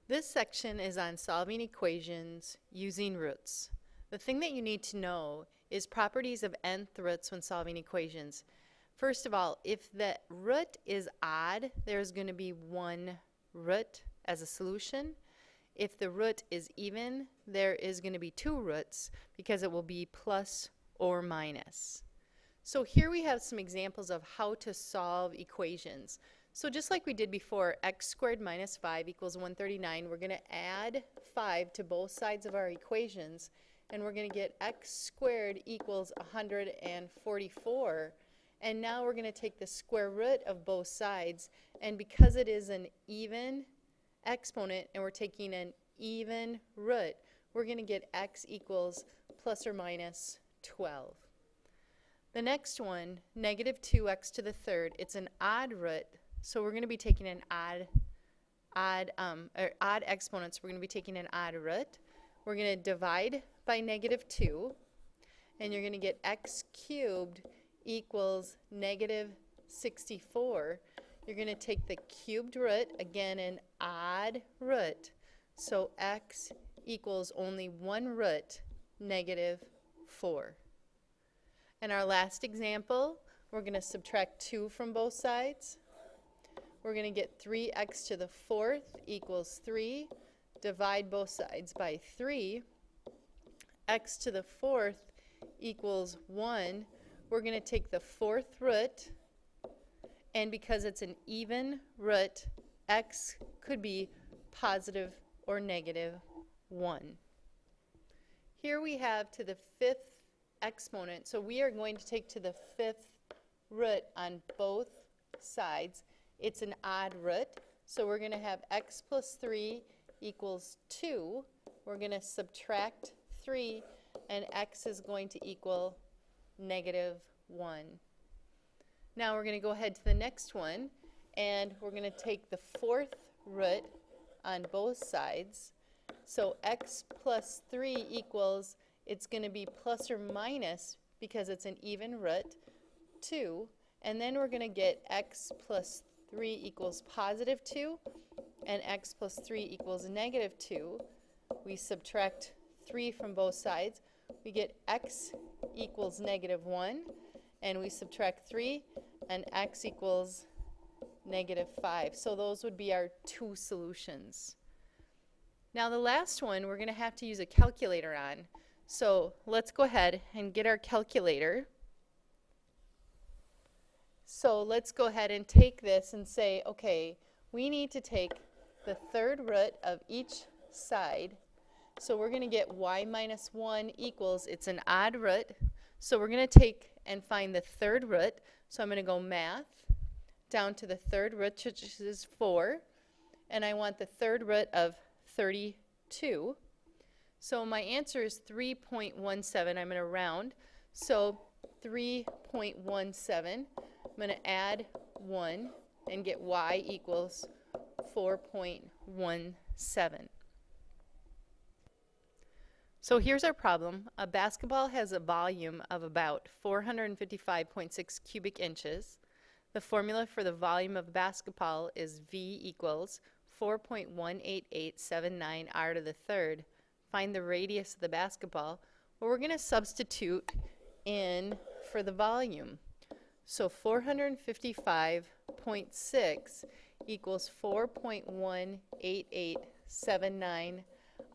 This section is on solving equations using roots. The thing that you need to know is properties of nth roots when solving equations. First of all, if the root is odd, there's going to be one root as a solution. If the root is even, there is going to be two roots because it will be plus or minus. So here we have some examples of how to solve equations. So just like we did before, x squared minus 5 equals 139, we're going to add 5 to both sides of our equations, and we're going to get x squared equals 144. And now we're going to take the square root of both sides, and because it is an even exponent and we're taking an even root, we're going to get x equals plus or minus 12. The next one, negative 2x to the third, it's an odd root, so we're going to be taking an odd exponent, so we're going to be taking an odd root. We're going to divide by negative 2, and you're going to get x cubed equals negative 64. You're going to take the cubed root, again an odd root, so x equals only one root, negative 4. In our last example, we're going to subtract 2 from both sides. We're going to get 3x to the fourth equals 3. Divide both sides by 3. X to the fourth equals 1. We're going to take the fourth root, and because it's an even root, x could be positive or negative 1. Here we have to the fifth exponent, so we are going to take to the fifth root on both sides. It's an odd root, so we're going to have x plus 3 equals 2. We're going to subtract 3, and x is going to equal negative 1. Now we're going to go ahead to the next one, and we're going to take the fourth root on both sides. So x plus 3 equals, it's going to be plus or minus, because it's an even root, 2. And then we're going to get x plus 3 equals positive 2, and x plus 3 equals negative 2. We subtract 3 from both sides. We get x equals negative 1, and we subtract 3, and x equals negative 5. So those would be our two solutions. Now the last one we're going to have to use a calculator on. So let's go ahead and get our calculator. So let's go ahead and take this and say, okay, we need to take the third root of each side. So we're going to get y minus 1 equals, it's an odd root, so we're going to take and find the third root. So I'm going to go math down to the third root, which is 4, and I want the third root of 32. So my answer is 3.17. I'm going to round. So 3.17. I'm going to add 1 and get y equals 4.17. So here's our problem. A basketball has a volume of about 455.6 cubic inches. The formula for the volume of a basketball is V equals 4.18879 r to the third. Find the radius of the basketball. Well, we're going to substitute in for the volume. So 455.6 equals 4.18879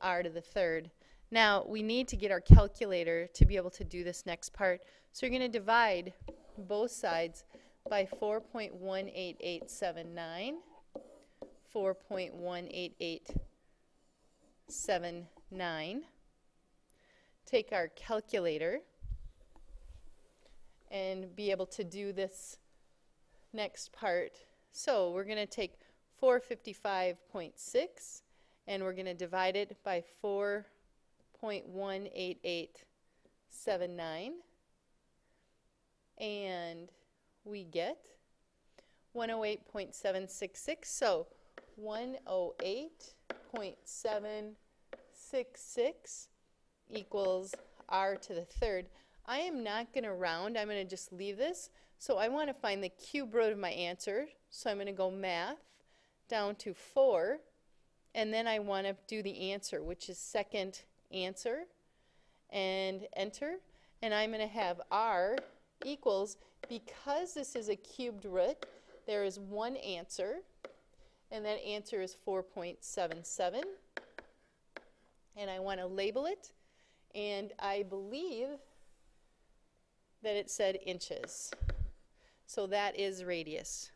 r to the third. Now we need to get our calculator to be able to do this next part. So you're going to divide both sides by 4.18879, 4.18879. Take our calculator and be able to do this next part. So we're going to take 455.6 and we're going to divide it by 4.18879, and we get 108.766. So 108.766 equals r to the third. I am not going to round. I'm going to just leave this. So I want to find the cube root of my answer. So I'm going to go math down to 4 And then I want to do the answer, which is second answer, and enter. And I'm going to have r equals, because this is a cubed root, there is one answer, and that answer is 4.77. And I want to label it, and I believe that it said inches. So that is radius.